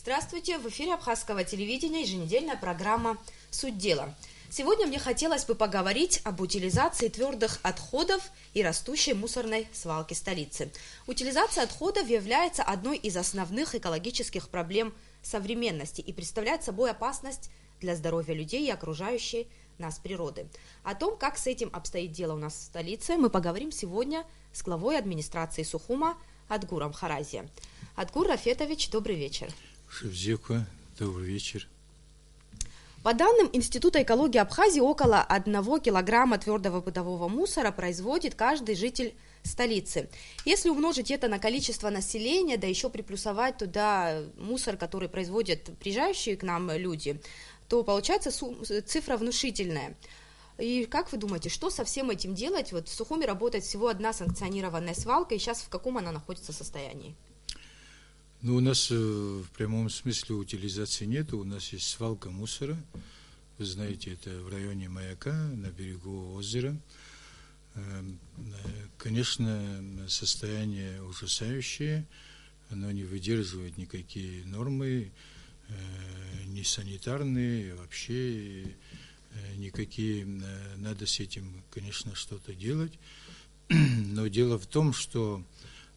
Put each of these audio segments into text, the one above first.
Здравствуйте! В эфире Абхазского телевидения еженедельная программа «Суть дела». Сегодня мне хотелось бы поговорить об утилизации твердых отходов и растущей мусорной свалке столицы. Утилизация отходов является одной из основных экологических проблем современности и представляет собой опасность для здоровья людей и окружающей нас природы. О том, как с этим обстоит дело у нас в столице, мы поговорим сегодня с главой администрации Сухума Адгуром Харазия. Адгур Рафетович, добрый вечер. Шевзекова, добрый вечер. По данным Института экологии Абхазии, около 1 килограмма твердого бытового мусора производит каждый житель столицы. Если умножить это на количество населения, да еще приплюсовать туда мусор, который производят приезжающие к нам люди, то получается цифра внушительная. И как вы думаете, что со всем этим делать? Вот в Сухуме работает всего одна санкционированная свалка, и сейчас в каком она находится состоянии? Ну, у нас в прямом смысле утилизации нет, у нас есть свалка мусора. Вы знаете, это в районе Маяка, на берегу озера. Конечно, состояние ужасающее, оно не выдерживает никакие нормы, ни санитарные, вообще никакие. Надо с этим, конечно, что-то делать. Но дело в том, что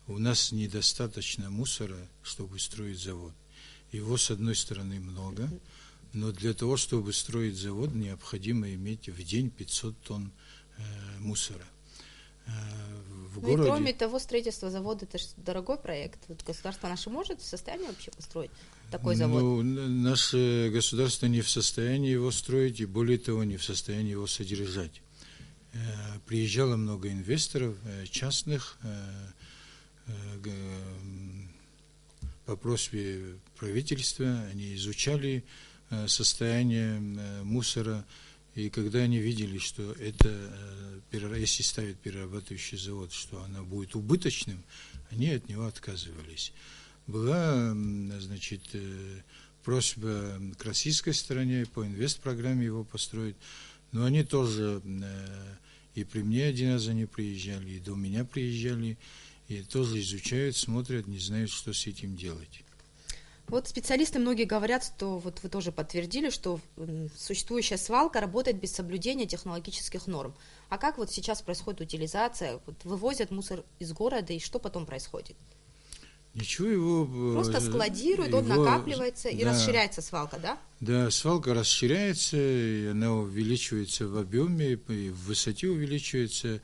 у нас недостаточно мусора, чтобы строить завод. Его, с одной стороны, много, но для того, чтобы строить завод, необходимо иметь в день 500 тонн мусора. И кроме того, строительство завода – это же дорогой проект. Вот государство наше может в состоянии вообще построить такой завод? Ну, наше государство не в состоянии его строить, и более того, не в состоянии его содержать. Приезжало много инвесторов частных, по просьбе правительства, они изучали состояние мусора, и когда они видели, что это, если ставить перерабатывающий завод, что оно будет убыточным, они от него отказывались. Была, значит, просьба к российской стороне по инвестпрограмме его построить, но они тоже и при мне один раз они приезжали, и до меня приезжали, и тоже изучают, смотрят, не знают, что с этим делать. Вот специалисты многие говорят, что вот вы тоже подтвердили, что существующая свалка работает без соблюдения технологических норм. А как вот сейчас происходит утилизация? Вот вывозят мусор из города, и что потом происходит? Ничего, его просто складируют, он накапливается, и расширяется свалка, да? Да, свалка расширяется, и она увеличивается в объеме, и в высоте увеличивается.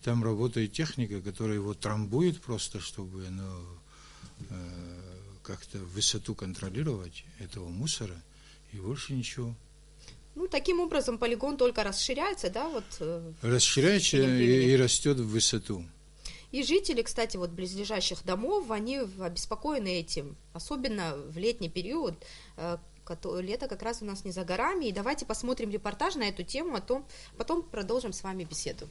Там работает техника, которая его трамбует просто, чтобы оно как-то высоту контролировать этого мусора, и больше ничего. Ну, таким образом полигон только расширяется, да? Вот, расширяется и растет в высоту. И жители, кстати, вот близлежащих домов, они обеспокоены этим, особенно в летний период. Лето как раз у нас не за горами. И давайте посмотрим репортаж на эту тему, потом продолжим с вами беседу.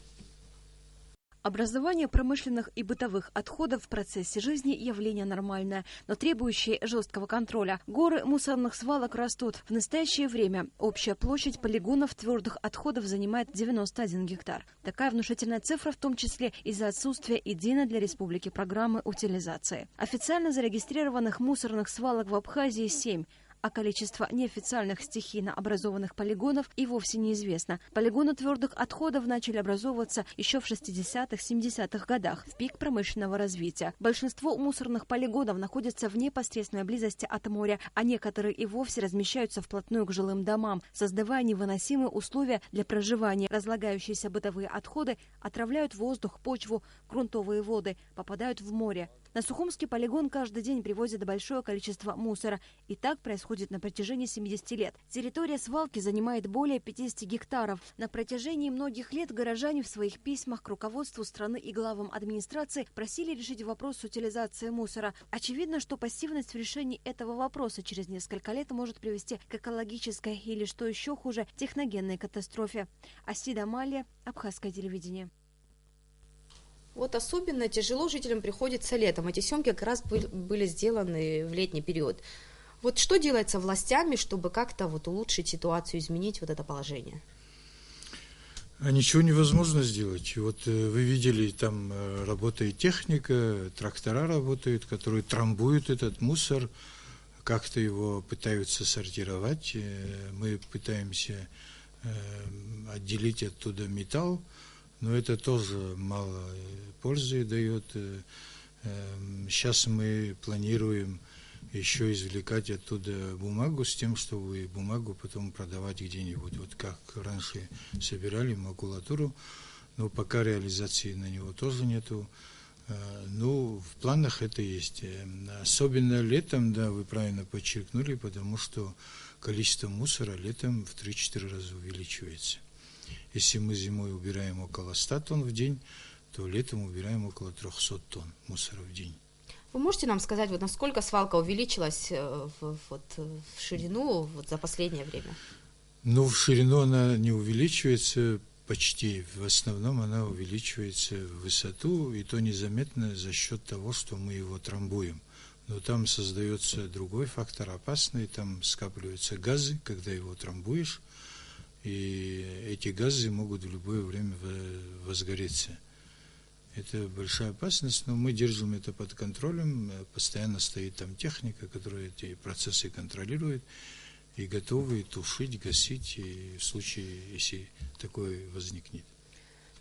Образование промышленных и бытовых отходов в процессе жизни – явление нормальное, но требующее жесткого контроля. Горы мусорных свалок растут. В настоящее время общая площадь полигонов твердых отходов занимает 91 гектар. Такая внушительная цифра, в том числе из-за отсутствия единой для республики программы утилизации. Официально зарегистрированных мусорных свалок в Абхазии 7. А количество неофициальных стихийно образованных полигонов и вовсе неизвестно. Полигоны твердых отходов начали образовываться еще в 60-70-х годах, в пик промышленного развития. Большинство мусорных полигонов находятся в непосредственной близости от моря, а некоторые и вовсе размещаются вплотную к жилым домам, создавая невыносимые условия для проживания. Разлагающиеся бытовые отходы отравляют воздух, почву, грунтовые воды, попадают в море. На Сухумский полигон каждый день привозят большое количество мусора. И так происходит на протяжении 70 лет. Территория свалки занимает более 50 гектаров. На протяжении многих лет горожане в своих письмах к руководству страны и главам администрации просили решить вопрос с утилизацией мусора. Очевидно, что пассивность в решении этого вопроса через несколько лет может привести к экологической или, что еще хуже, техногенной катастрофе. Асида Малия, Абхазское телевидение. Вот особенно тяжело жителям приходится летом. Эти съемки как раз были сделаны в летний период. Вот что делается властями, чтобы как-то вот улучшить ситуацию, изменить вот это положение? А ничего невозможно сделать. Вот вы видели, там работает техника, трактора работают, которые трамбуют этот мусор, как-то его пытаются сортировать. Мы пытаемся отделить оттуда металл, но это тоже мало пользы дает. Сейчас мы планируем еще извлекать оттуда бумагу с тем, чтобы бумагу потом продавать где-нибудь. Вот как раньше собирали макулатуру, но пока реализации на него тоже нету. Ну, в планах это есть. Особенно летом, да, вы правильно подчеркнули, потому что количество мусора летом в 3-4 раза увеличивается. Если мы зимой убираем около 100 тонн в день, то летом убираем около 300 тонн мусора в день. Вы можете нам сказать, вот насколько свалка увеличилась в ширину вот за последнее время? Ну, в ширину она не увеличивается почти. В основном она увеличивается в высоту, и то незаметно за счет того, что мы его трамбуем. Но там создается другой фактор опасный, там скапливаются газы, когда его трамбуешь, и эти газы могут в любое время возгореться. Это большая опасность, но мы держим это под контролем, постоянно стоит там техника, которая эти процессы контролирует, и готовы тушить, гасить, и в случае, если такое возникнет.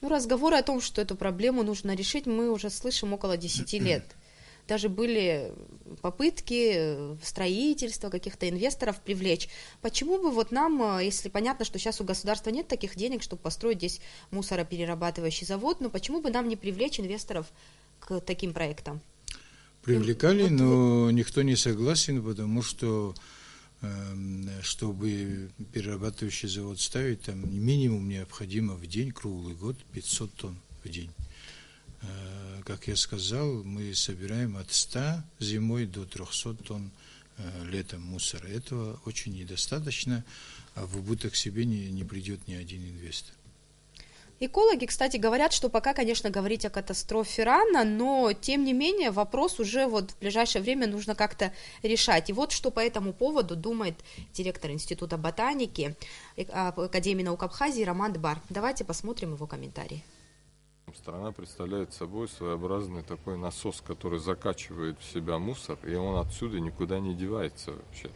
Ну, разговоры о том, что эту проблему нужно решить, мы уже слышим около 10 лет. Даже были попытки строительства, каких-то инвесторов привлечь. Почему бы вот нам, если понятно, что сейчас у государства нет таких денег, чтобы построить здесь мусороперерабатывающий завод, но почему бы нам не привлечь инвесторов к таким проектам? Привлекали, но никто не согласен, потому что чтобы перерабатывающий завод ставить, там минимум необходимо в день, круглый год, 500 тонн в день. Как я сказал, мы собираем от 100 зимой до 300 тонн летом мусора. Этого очень недостаточно, а в убыток себе не придет ни один инвестор. Экологи, кстати, говорят, что пока, конечно, говорить о катастрофе рано, но, тем не менее, вопрос уже вот в ближайшее время нужно как-то решать. И вот что по этому поводу думает директор Института ботаники Академии наук Абхазии Роман Дбар. Давайте посмотрим его комментарий. Страна представляет собой своеобразный такой насос, который закачивает в себя мусор, и он отсюда никуда не девается вообще.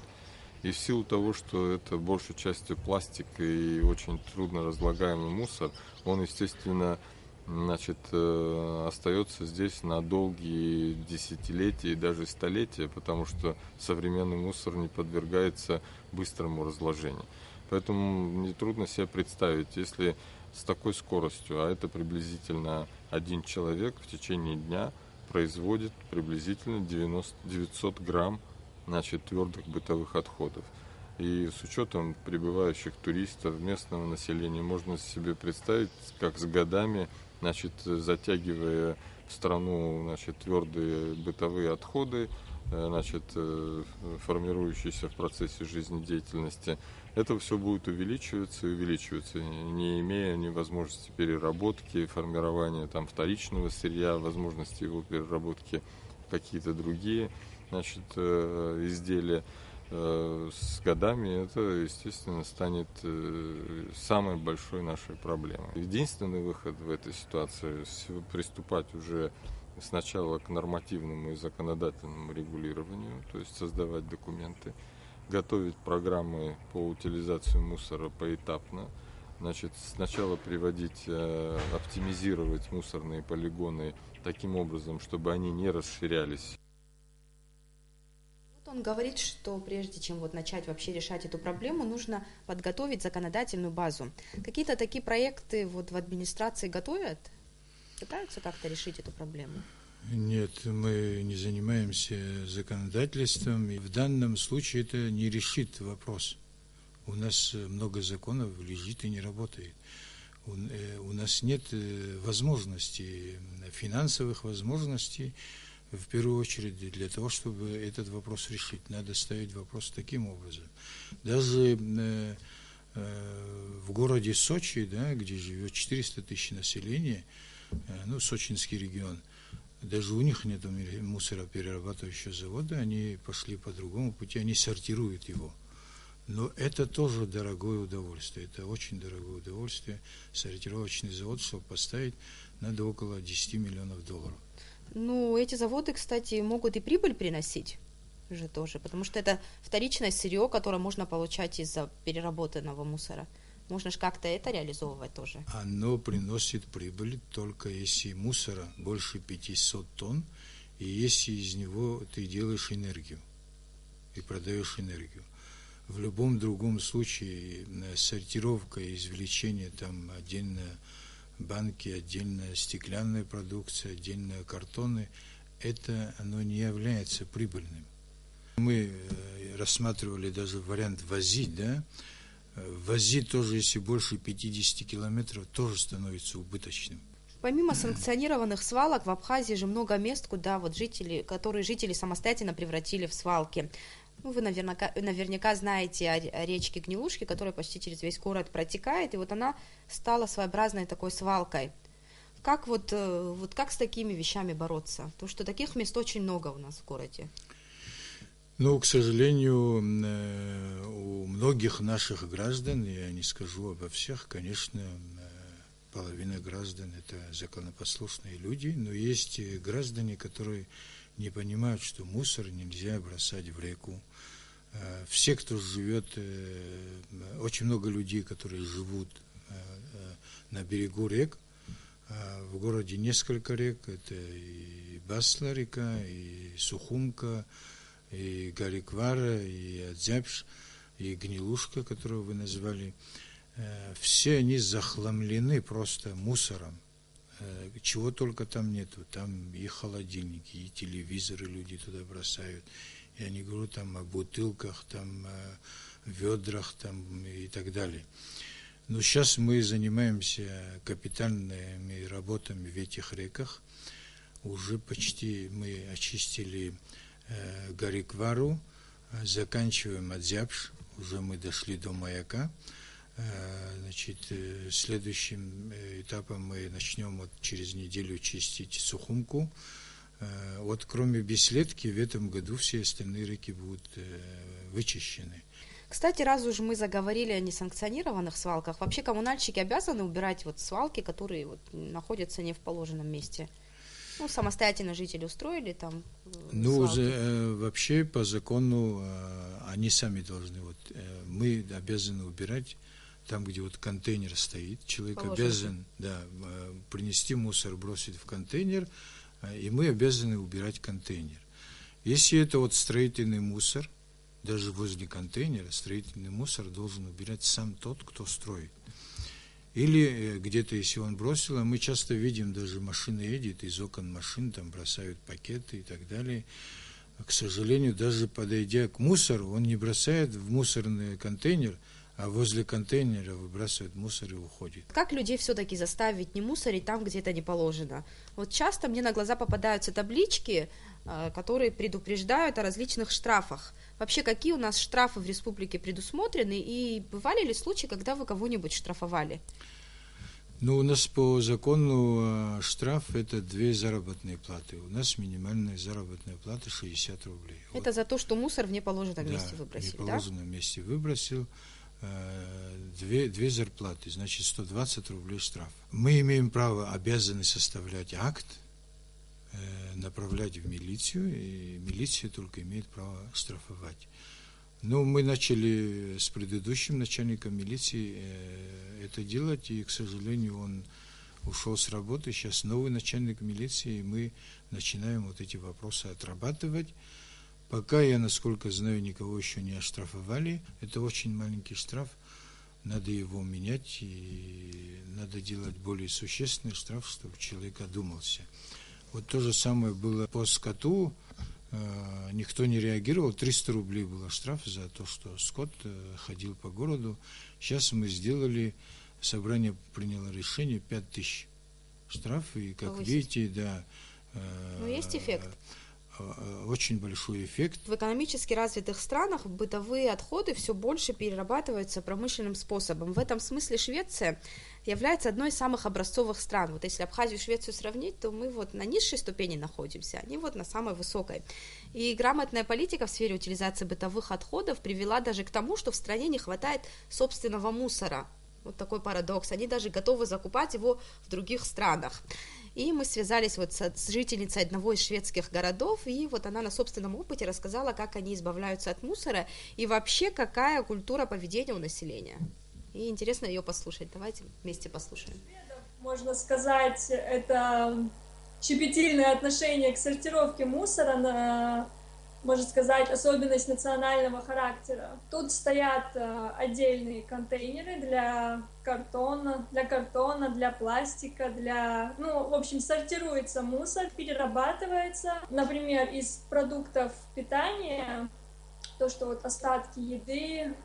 И в силу того, что это большей частью пластик и очень трудно разлагаемый мусор, он, естественно, остается здесь на долгие десятилетия и даже столетия, потому что современный мусор не подвергается быстрому разложению. Поэтому нетрудно себе представить, если с такой скоростью, а это приблизительно один человек в течение дня производит приблизительно 900 грамм твердых бытовых отходов. И с учетом прибывающих туристов, местного населения, можно себе представить, как с годами, затягивая в страну твердые бытовые отходы, формирующиеся в процессе жизнедеятельности, это все будет увеличиваться и увеличиваться, не имея ни возможности переработки, формирования вторичного сырья, возможности его переработки в какие-то другие изделия. С годами это, естественно, станет самой большой нашей проблемой. Единственный выход в этой ситуации – приступать уже сначала к нормативному и законодательному регулированию, то есть создавать документы, готовить программы по утилизации мусора поэтапно, сначала оптимизировать мусорные полигоны таким образом, чтобы они не расширялись. Он говорит, что прежде чем начать вообще решать эту проблему, нужно подготовить законодательную базу. Какие-то такие проекты в администрации готовят? Пытаются как-то решить эту проблему? Нет, мы не занимаемся законодательством, и в данном случае это не решит вопрос. У нас много законов лежит и не работает. У нас нет возможностей, финансовых возможностей, в первую очередь для того, чтобы этот вопрос решить. Надо ставить вопрос таким образом. Даже в городе Сочи, где живет 400 тысяч населения, Сочинский регион, даже у них нет мусороперерабатывающего завода, они пошли по другому пути, они сортируют его. Но это тоже дорогое удовольствие, это очень дорогое удовольствие. Сортировочный завод, чтобы поставить, надо около $10 миллионов. Эти заводы, кстати, могут и прибыль приносить. же тоже, потому что это вторичное сырье, которое можно получать из-за переработанного мусора. Можно же как-то это реализовывать тоже. Оно приносит прибыль только если мусора больше 500 тонн, и если из него ты делаешь энергию и продаешь энергию. В любом другом случае сортировка и извлечение там отдельно банки, отдельно стеклянная продукция, отдельно картоны, это оно не является прибыльным. Мы рассматривали даже вариант возить, да, возить тоже, если больше 50 километров, тоже становится убыточным. Помимо санкционированных свалок, в Абхазии же много мест, куда вот которые жители самостоятельно превратили в свалки. Ну, вы наверняка знаете о речке Гнилушки, которая почти через весь город протекает, и вот она стала своеобразной такой свалкой. Как как с такими вещами бороться? Потому что таких мест очень много у нас в городе. Ну, к сожалению, у многих наших граждан, я не скажу обо всех, конечно, половина граждан – это законопослушные люди, но есть граждане, которые не понимают, что мусор нельзя бросать в реку. Все, кто живет, очень много людей, которые живут на берегу рек, в городе несколько рек, это и Басла река, и Сухумка, и Гариквара, и Адзябш, и Гнилушка, которую вы назвали, все они захламлены просто мусором. Чего только там нету. Там и холодильники, и телевизоры люди туда бросают. Я не говорю там о бутылках, там о ведрах там, и так далее. Но сейчас мы занимаемся капитальными работами в этих реках. Уже почти мы очистили Гариквару, заканчиваем Адзябш, уже мы дошли до маяка. Значит, следующим этапом мы начнем вот через неделю чистить Сухумку. Вот кроме Беследки в этом году все остальные реки будут вычищены. Кстати, раз уж мы заговорили о несанкционированных свалках, вообще коммунальщики обязаны убирать вот свалки, которые вот находятся не в положенном месте? Ну, самостоятельно жители устроили там свалки. Вообще по закону они сами должны, мы обязаны убирать там, где вот контейнер стоит, человек обязан принести мусор, бросить в контейнер, и мы обязаны убирать контейнер. Если это вот строительный мусор, даже возле контейнера строительный мусор должен убирать сам тот, кто строит. Или где-то, если он бросил, мы часто видим, даже машина едет, из окон машин там бросают пакеты и так далее. К сожалению, даже подойдя к мусору, он не бросает в мусорный контейнер, а возле контейнера выбрасывает мусор и уходит. Как людей все-таки заставить не мусорить там, где это не положено? Вот часто мне на глаза попадаются таблички, которые предупреждают о различных штрафах. Вообще, какие у нас штрафы в республике предусмотрены, и бывали ли случаи, когда вы кого-нибудь штрафовали? Ну, у нас по закону штраф – это 2 заработные платы. У нас минимальная заработная плата 60 рублей. Это за то, что мусор в неположенном месте выбросил, да? в неположенном месте выбросил. 2 зарплаты, значит 120 рублей штраф. Мы имеем право, обязаны составлять акт, направлять в милицию, и милиция только имеет право штрафовать. Но мы начали с предыдущим начальником милиции это делать, и, к сожалению, он ушел с работы. Сейчас новый начальник милиции, и мы начинаем вот эти вопросы отрабатывать. Пока я, насколько знаю, никого еще не оштрафовали. Это очень маленький штраф. Надо его менять, и надо делать более существенный штраф, чтобы человек одумался. Вот то же самое было по скоту. Никто не реагировал. 300 рублей был штраф за то, что скот ходил по городу. Сейчас мы сделали, собрание приняло решение 5000 штраф. И, как видите, Но есть эффект. Очень большой эффект. В экономически развитых странах бытовые отходы все больше перерабатываются промышленным способом. В этом смысле Швеция является одной из самых образцовых стран. Вот если Абхазию и Швецию сравнить, то мы вот на низшей ступени находимся, они вот на самой высокой. И грамотная политика в сфере утилизации бытовых отходов привела даже к тому, что в стране не хватает собственного мусора. Вот такой парадокс. Они даже готовы закупать его в других странах. И мы связались вот с жительницей одного из шведских городов, и вот она на собственном опыте рассказала, как они избавляются от мусора и вообще какая культура поведения у населения. И интересно ее послушать. Давайте вместе послушаем. Можно сказать, это щепетильное отношение к сортировке мусора, можно сказать, особенность национального характера. Тут стоят отдельные контейнеры для картона, для пластика, в общем, сортируется мусор, перерабатывается. Например, из продуктов питания, то, что вот остатки еды,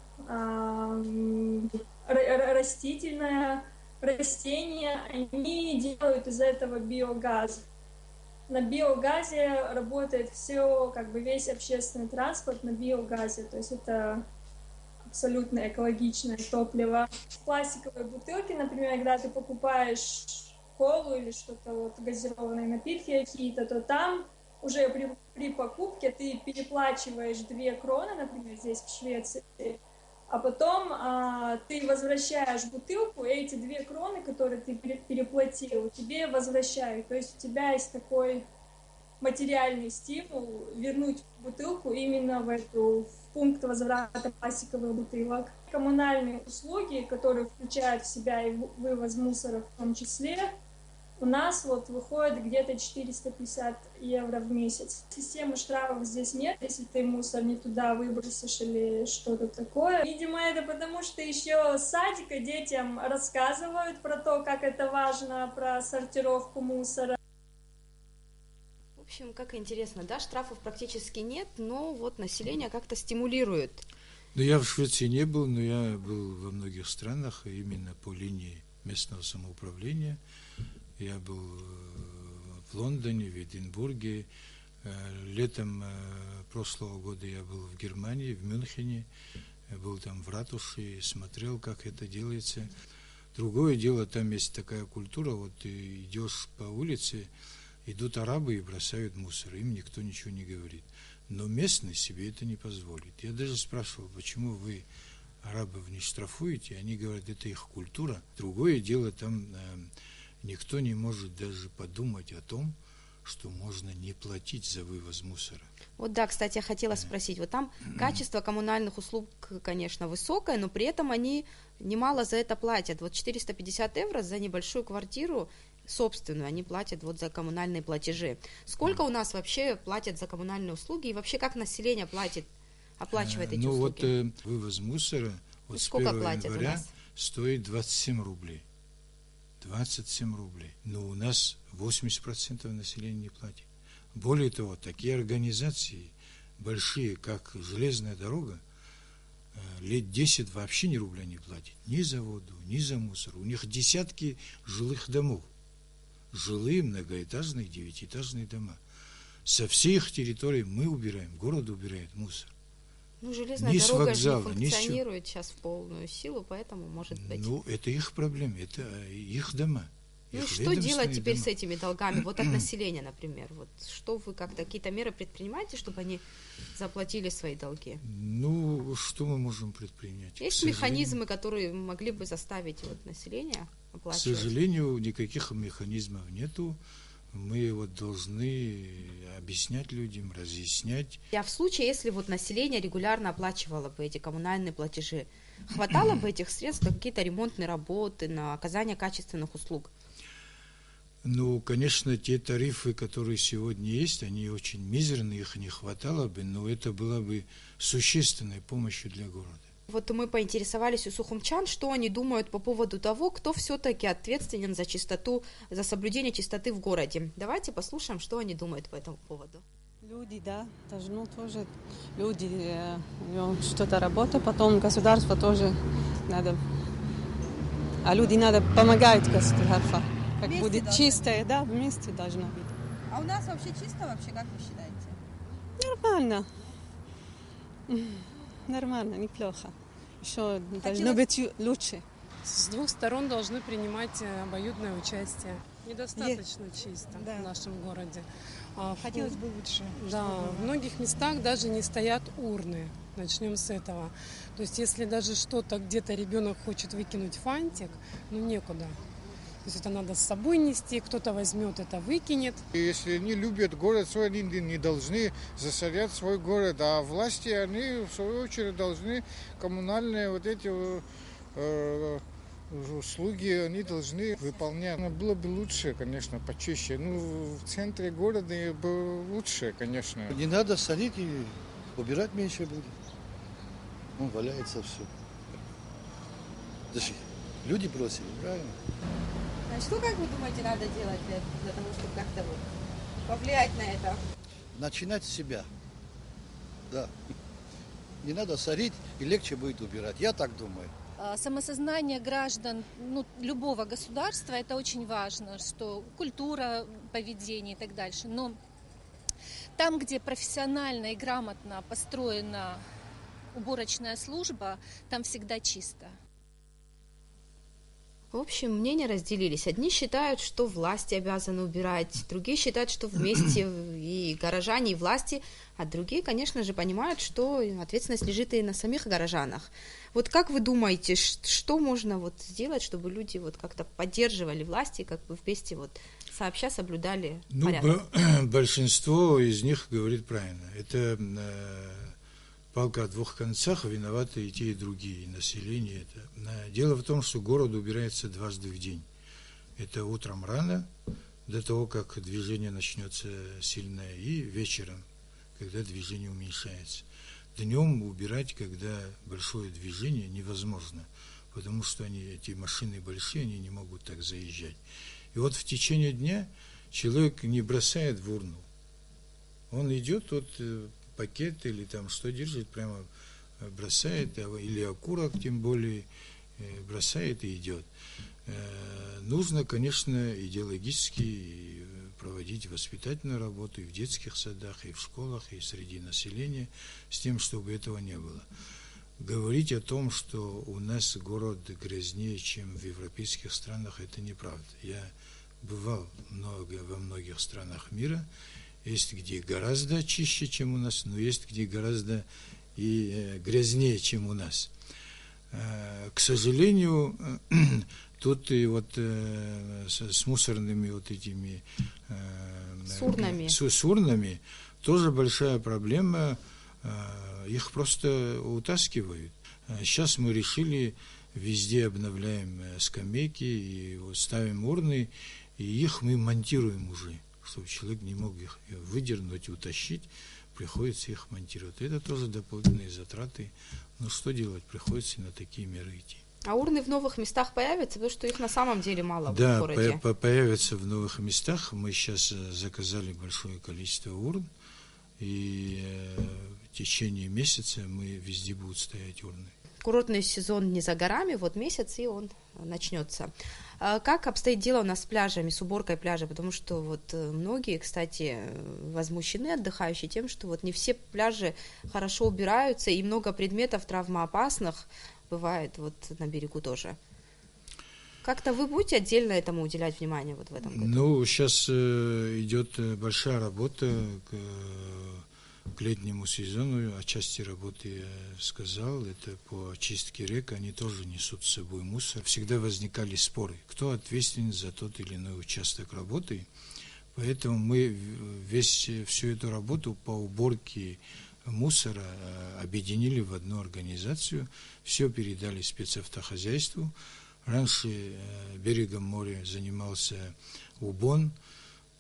растения, они делают из этого биогаз. На биогазе работает все, весь общественный транспорт на биогазе, то есть это абсолютно экологичное топливо. Пластиковые бутылки, например, когда ты покупаешь колу или что-то газированные напитки какие-то, то там уже при покупке ты переплачиваешь 2 кроны, например, здесь в Швеции, а потом ты возвращаешь бутылку, и эти 2 кроны, которые ты переплатил, тебе возвращают. То есть у тебя есть такой материальный стимул вернуть бутылку именно в пункт возврата пластиковых бутылок. Коммунальные услуги, которые включают в себя и вывоз мусора в том числе, у нас выходит где-то 450 евро в месяц. Системы штрафов здесь нет, если ты мусор не туда выбросишь или что-то такое. Видимо, это потому, что еще с садика детям рассказывают про то, как это важно, про сортировку мусора. В общем, как интересно, да, штрафов практически нет, но вот население как-то стимулирует. Ну, я в Швеции не был, но я был во многих странах, именно по линии местного самоуправления. Я был в Лондоне, в Эдинбурге. Летом прошлого года я был в Германии, в Мюнхене. Я был там в ратуше и смотрел, как это делается. Другое дело, там есть такая культура, вот ты идешь по улице, идут арабы и бросают мусор, им никто ничего не говорит. Но местный себе это не позволит. Я даже спрашивал, почему вы арабов не штрафуете? Они говорят, это их культура. Другое дело, там никто не может даже подумать о том, что можно не платить за вывоз мусора. Вот да, кстати, я хотела спросить, вот там качество коммунальных услуг, конечно, высокое, но при этом они немало за это платят. Вот 450 евро за небольшую квартиру собственную они платят вот за коммунальные платежи. Сколько у нас вообще платят за коммунальные услуги и вообще как население оплачивает эти услуги? Вот вывоз мусора вот с 1 января стоит 27 рублей. 27 рублей. Но у нас 80% населения не платит. Более того, такие организации большие, как железная дорога, лет 10 вообще ни рубля не платит. Ни за воду, ни за мусор. У них десятки жилых домов. Жилые, многоэтажные, 9-этажные дома. Со всей их территории мы убираем, город убирает мусор. Ну, железная дорога же не функционирует сейчас в полную силу, поэтому, может быть... Ну, это их проблема, это их дома. Ну, что делать теперь с этими долгами? Вот от населения, например. Вот что вы какие-то меры предпринимаете, чтобы они заплатили свои долги? Ну, что мы можем предпринять? Есть механизмы, которые могли бы заставить население оплачивать? К сожалению, никаких механизмов нету. Мы должны объяснять людям, разъяснять. А в случае, если население регулярно оплачивало бы эти коммунальные платежи, хватало бы этих средств на какие-то ремонтные работы, на оказание качественных услуг? Ну, конечно, те тарифы, которые сегодня есть, они очень мизерные, их не хватало бы, но это было бы существенной помощью для города. Вот мы поинтересовались у сухумчан, что они думают по поводу того, кто все-таки ответственен за чистоту, за соблюдение чистоты в городе. Давайте послушаем, что они думают по этому поводу. Люди, да, должны тоже, люди, что-то работать, потом государство тоже надо, а люди надо помогать государству. Как вместе будет чистое, да, вместе должно быть. А у нас вообще чисто, как вы считаете? Нормально. Нормально, неплохо. Еще должно быть лучше. С двух сторон должны принимать обоюдное участие. Недостаточно чисто в нашем городе. Хотелось бы лучше. Да, в многих местах даже не стоят урны Начнем с этого. То есть если даже что-то где-то ребенок хочет выкинуть фантик, ну некуда. То есть это надо с собой нести, кто-то возьмет это, выкинет. Если они любят город свой, они не должны засорять свой город, а власти, они в свою очередь должны коммунальные вот эти услуги, они должны выполнять. Было бы лучше, конечно, почище. Ну, в центре города было лучше, конечно. Не надо садить и убирать меньше будет. Ну, валяется все. Даже люди бросили, правильно? А что, как вы думаете, надо делать для того, чтобы как-то вот повлиять на это? Начинать с себя. Да. Не надо сорить, и легче будет убирать. Я так думаю. Самосознание граждан любого государства – это очень важно, что культура поведения и так дальше. Но там, где профессионально и грамотно построена уборочная служба, там всегда чисто. В общем, мнения разделились. Одни считают, что власти обязаны убирать, другие считают, что вместе и горожане, и власти, а другие, конечно же, понимают, что ответственность лежит и на самих горожанах. Вот как вы думаете, что можно вот сделать, чтобы люди вот как-то поддерживали власти, как бы вместе вот сообща соблюдали порядок? Большинство из них говорит правильно. Это палка о двух концах, виноваты и те, и другие, и население. Дело в том, что город убирается дважды в день. Это утром рано, до того, как движение начнется сильное, и вечером, когда движение уменьшается. Днем убирать, когда большое движение, невозможно, потому что эти машины большие, они не могут так заезжать. И вот в течение дня человек не бросает в урну. Он идет пакет или там что держит, прямо бросает, или окурок тем более, бросает и идет. Нужно, конечно, идеологически проводить воспитательную работу и в детских садах, и в школах, и среди населения, с тем, чтобы этого не было. Говорить о том, что у нас город грязнее, чем в европейских странах, это неправда. Я бывал во многих странах мира. Есть где гораздо чище, чем у нас, но есть где гораздо и грязнее, чем у нас. К сожалению, тут и вот с мусорными вот этими с урнами тоже большая проблема. Их просто утаскивают. Сейчас мы решили, везде обновляем скамейки и вот ставим урны, и их мы монтируем уже, чтобы человек не мог их выдернуть, утащить, приходится их монтировать. Это тоже дополнительные затраты. Но что делать? Приходится на такие меры идти. А урны в новых местах появятся, потому что их на самом деле мало в Да, городе. появятся в новых местах. Мы сейчас заказали большое количество урн, и в течение месяца везде будут стоять урны. Курортный сезон не за горами, вот месяц, и он начнется. Как обстоит дело у нас с пляжами, с уборкой пляжа? Потому что вот многие, кстати, возмущены, отдыхающие, тем, что вот не все пляжи хорошо убираются, и много предметов травмоопасных бывает вот на берегу тоже. Как-то вы будете отдельно этому уделять внимание вот в этом году? Ну, сейчас идет большая работа к летнему сезону, о части работы я сказал, это по очистке рек, они тоже несут с собой мусор. Всегда возникали споры, кто ответственен за тот или иной участок работы, поэтому мы всю эту работу по уборке мусора объединили в одну организацию, все передали спецавтохозяйству. Раньше берегом моря занимался УБОН,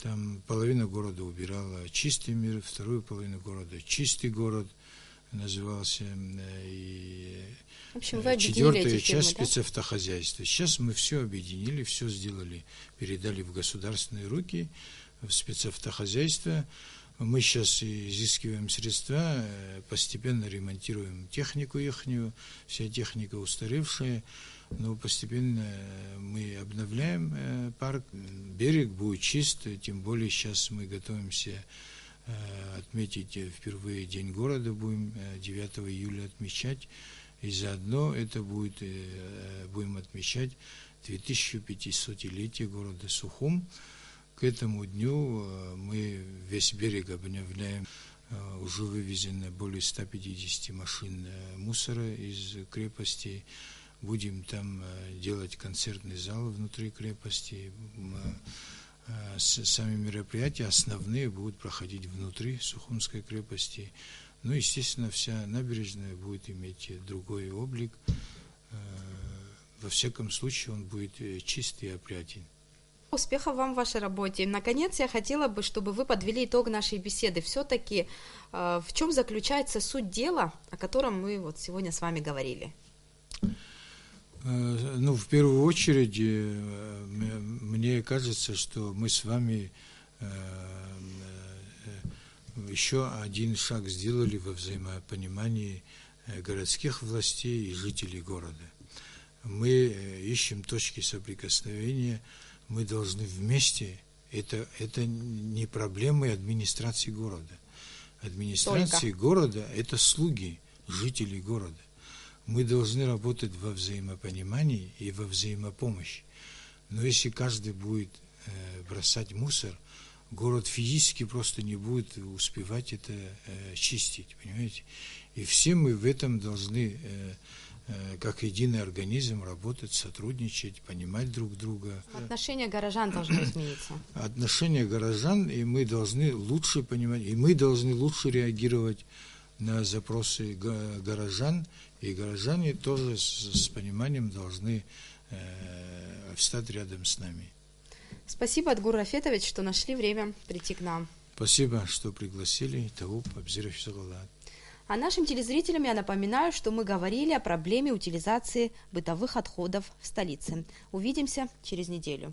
там половина города убирала «Чистый мир», вторую половину города «Чистый город» назывался, и в общем, вы четвертая часть спецавтохозяйства. Сейчас мы все объединили, все сделали, передали в государственные руки, в спецавтохозяйство. Мы сейчас изыскиваем средства, постепенно ремонтируем технику ихнюю, вся техника устаревшая, но постепенно мы обновляем парк, берег будет чист, тем более сейчас мы готовимся отметить впервые День города, будем 9 июля отмечать, и заодно это будем отмечать 2500-летие города Сухум. К этому дню мы весь берег обновляем уже вывезено более 150 машин мусора из крепости. Будем там делать концертный зал внутри крепости. Сами мероприятия основные будут проходить внутри Сухумской крепости. Ну, естественно, вся набережная будет иметь другой облик. Во всяком случае, он будет чист и опрятен. Успехов вам в вашей работе. Наконец, я хотела бы, чтобы вы подвели итог нашей беседы. Все-таки в чем заключается суть дела, о котором мы вот сегодня с вами говорили? Ну, в первую очередь, мне кажется, что мы с вами еще один шаг сделали во взаимопонимании городских властей и жителей города. Мы ищем точки соприкосновения, мы должны вместе, это не проблемы администрации города. Администрации города – это слуги жителей города. Мы должны работать во взаимопонимании и во взаимопомощи. Но если каждый будет бросать мусор, город физически просто не будет успевать это чистить, понимаете? И все мы в этом должны, как единый организм, работать, сотрудничать, понимать друг друга. Отношение горожан должно измениться. Отношение горожан, и мы должны лучше понимать, и мы должны лучше реагировать на запросы горожан, и горожане тоже с пониманием должны встать рядом с нами. Спасибо, Адгур Рафетович, что нашли время прийти к нам. Спасибо, что пригласили. А нашим телезрителям я напоминаю, что мы говорили о проблеме утилизации бытовых отходов в столице. Увидимся через неделю.